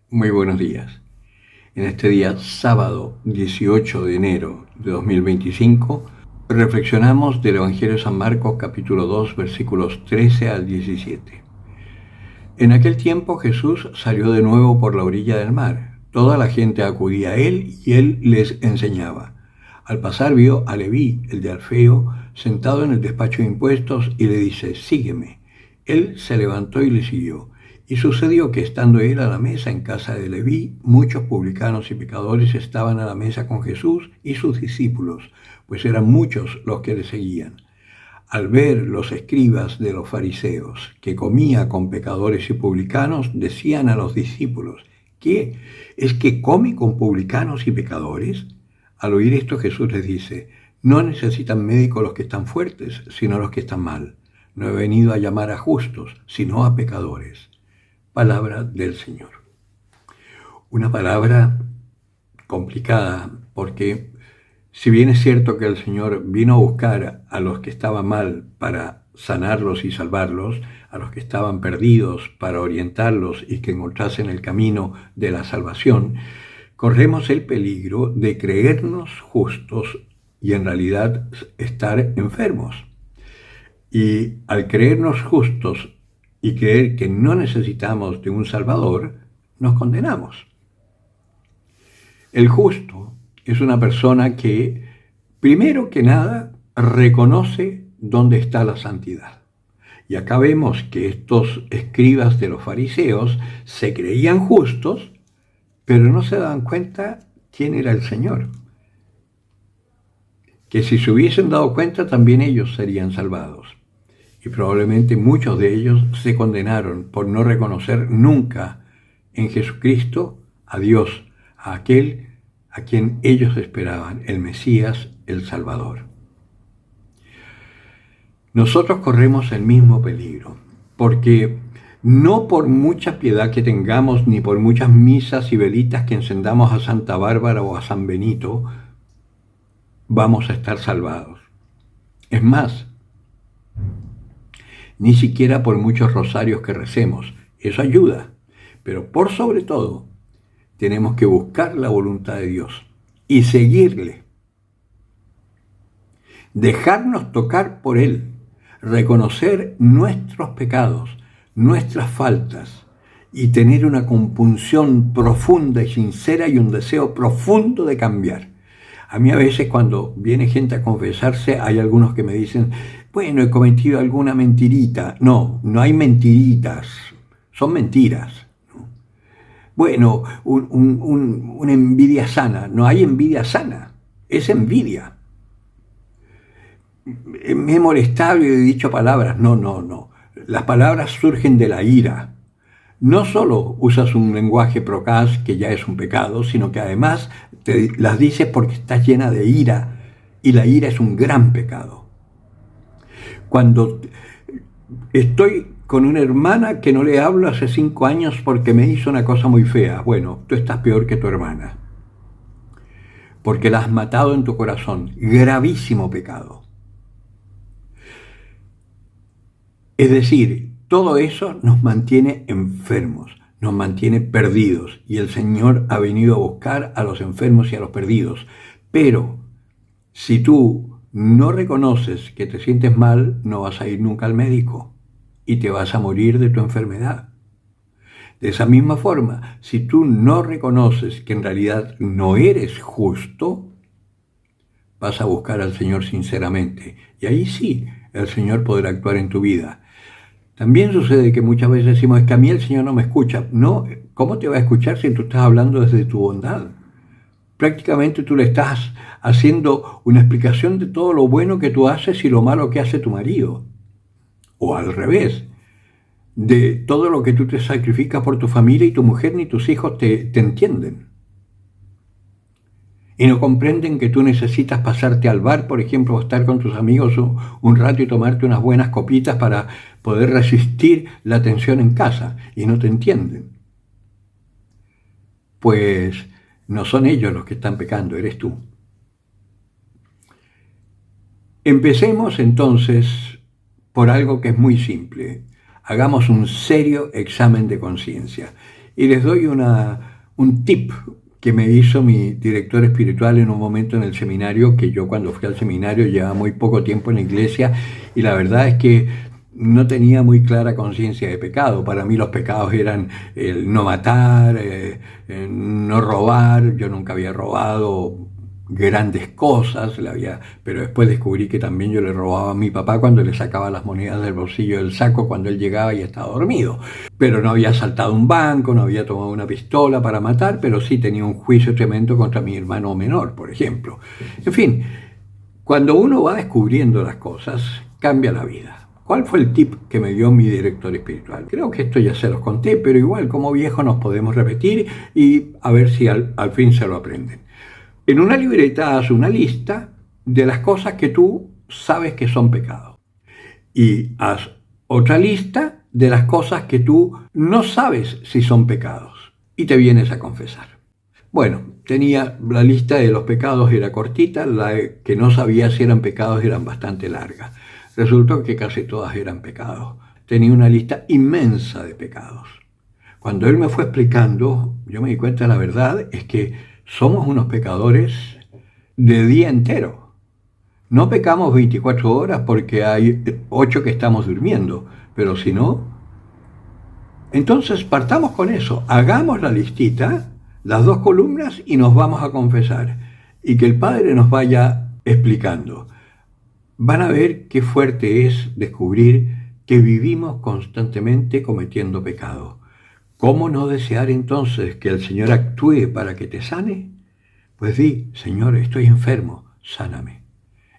Muy buenos días. En este día, sábado 18 de enero de 2025, reflexionamos del Evangelio de San Marcos capítulo 2 versículos 13 al 17. En aquel tiempo Jesús salió de nuevo por la orilla del mar. Toda la gente acudía a él y él les enseñaba. Al pasar vio a Leví, el de Alfeo, sentado en el despacho de impuestos y le dice, sígueme. Él se levantó y le siguió. Y sucedió que estando él a la mesa en casa de Leví, muchos publicanos y pecadores estaban a la mesa con Jesús y sus discípulos, pues eran muchos los que le seguían. Al ver los escribas de los fariseos que comía con pecadores y publicanos, decían a los discípulos, ¿qué? ¿Es que come con publicanos y pecadores? Al oír esto Jesús les dice, no necesitan médico los que están fuertes, sino los que están mal. No he venido a llamar a justos, sino a pecadores. Palabra del Señor. Una palabra complicada porque si bien es cierto que el Señor vino a buscar a los que estaban mal para sanarlos y salvarlos, a los que estaban perdidos para orientarlos y que encontrasen el camino de la salvación, corremos el peligro de creernos justos y en realidad estar enfermos. Y al creernos justos y creer que no necesitamos de un Salvador, nos condenamos. El justo es una persona que, primero que nada, reconoce dónde está la santidad. Y acá vemos que estos escribas de los fariseos se creían justos, pero no se daban cuenta quién era el Señor. Que si se hubiesen dado cuenta, también ellos serían salvados. Y probablemente muchos de ellos se condenaron por no reconocer nunca en Jesucristo a Dios, a aquel a quien ellos esperaban, el Mesías, el Salvador. Nosotros corremos el mismo peligro, porque no por mucha piedad que tengamos, ni por muchas misas y velitas que encendamos a Santa Bárbara o a San Benito, vamos a estar salvados. Es más, ni siquiera por muchos rosarios que recemos, eso ayuda, pero por sobre todo, tenemos que buscar la voluntad de Dios y seguirle. Dejarnos tocar por Él, reconocer nuestros pecados, nuestras faltas y tener una compunción profunda y sincera y un deseo profundo de cambiar. A mí a veces cuando viene gente a confesarse hay algunos que me dicen, bueno, he cometido alguna mentirita. No, no hay mentiritas, son mentiras. Bueno, una envidia sana. No hay envidia sana, es envidia. Me he molestado y he dicho palabras. No, no, no. Las palabras surgen de la ira. No solo usas un lenguaje procaz, que ya es un pecado, sino que además te las dices porque estás llena de ira. Y la ira es un gran pecado. Cuando estoy con una hermana que no le hablo hace 5 años porque me hizo una cosa muy fea. Bueno, tú estás peor que tu hermana. Porque la has matado en tu corazón. Gravísimo pecado. Es decir, todo eso nos mantiene enfermos, nos mantiene perdidos. Y el Señor ha venido a buscar a los enfermos y a los perdidos. Pero si tú no reconoces que te sientes mal, no vas a ir nunca al médico y te vas a morir de tu enfermedad. De esa misma forma, si tú no reconoces que en realidad no eres justo, vas a buscar al Señor sinceramente. Y ahí sí, el Señor podrá actuar en tu vida. También sucede que muchas veces decimos, es que a mí el Señor no me escucha. No, ¿cómo te va a escuchar si tú estás hablando desde tu bondad? Prácticamente tú le estás haciendo una explicación de todo lo bueno que tú haces y lo malo que hace tu marido. O al revés, de todo lo que tú te sacrificas por tu familia y tu mujer ni tus hijos te entienden. Y no comprenden que tú necesitas pasarte al bar, por ejemplo, o estar con tus amigos un rato y tomarte unas buenas copitas para poder resistir la tensión en casa. Y no te entienden. Pues no son ellos los que están pecando, eres tú. Empecemos entonces por algo que es muy simple. hagamos un serio examen de conciencia. Y les doy un tip que me hizo mi director espiritual en un momento en el seminario, que yo cuando fui al seminario llevaba muy poco tiempo en la iglesia y la verdad es que no tenía muy clara conciencia de pecado. Para mí los pecados eran el no matar, no robar. Yo nunca había robado grandes cosas, pero después descubrí que también yo le robaba a mi papá cuando le sacaba las monedas del bolsillo del saco cuando él llegaba y estaba dormido. Pero no había asaltado un banco, no había tomado una pistola para matar, pero sí tenía un juicio tremendo contra mi hermano menor, por ejemplo. En fin, cuando uno va descubriendo las cosas, cambia la vida. ¿Cuál fue el tip que me dio mi director espiritual? Creo que esto ya se los conté, pero igual como viejo nos podemos repetir y a ver si al fin se lo aprenden. En una libreta haz una lista de las cosas que tú sabes que son pecado. Y haz otra lista de las cosas que tú no sabes si son pecados. Y te vienes a confesar. Bueno, tenía la lista de los pecados era cortita, la que no sabía si eran pecados eran bastante largas. Resultó que casi todas eran pecados. Tenía una lista inmensa de pecados. Cuando él me fue explicando, yo me di cuenta de la verdad es que somos unos pecadores de día entero. No pecamos 24 horas porque hay 8 que estamos durmiendo, pero si no, entonces partamos con eso, hagamos la listita, las 2 columnas y nos vamos a confesar. Y que el Padre nos vaya explicando. Van a ver qué fuerte es descubrir que vivimos constantemente cometiendo pecado. ¿Cómo no desear entonces que el Señor actúe para que te sane? Pues di, Señor, estoy enfermo, sáname.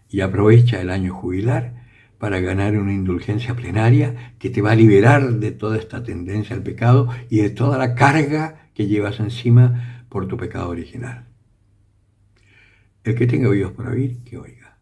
Y aprovecha el año jubilar para ganar una indulgencia plenaria que te va a liberar de toda esta tendencia al pecado y de toda la carga que llevas encima por tu pecado original. El que tenga oídos para oír, que oiga.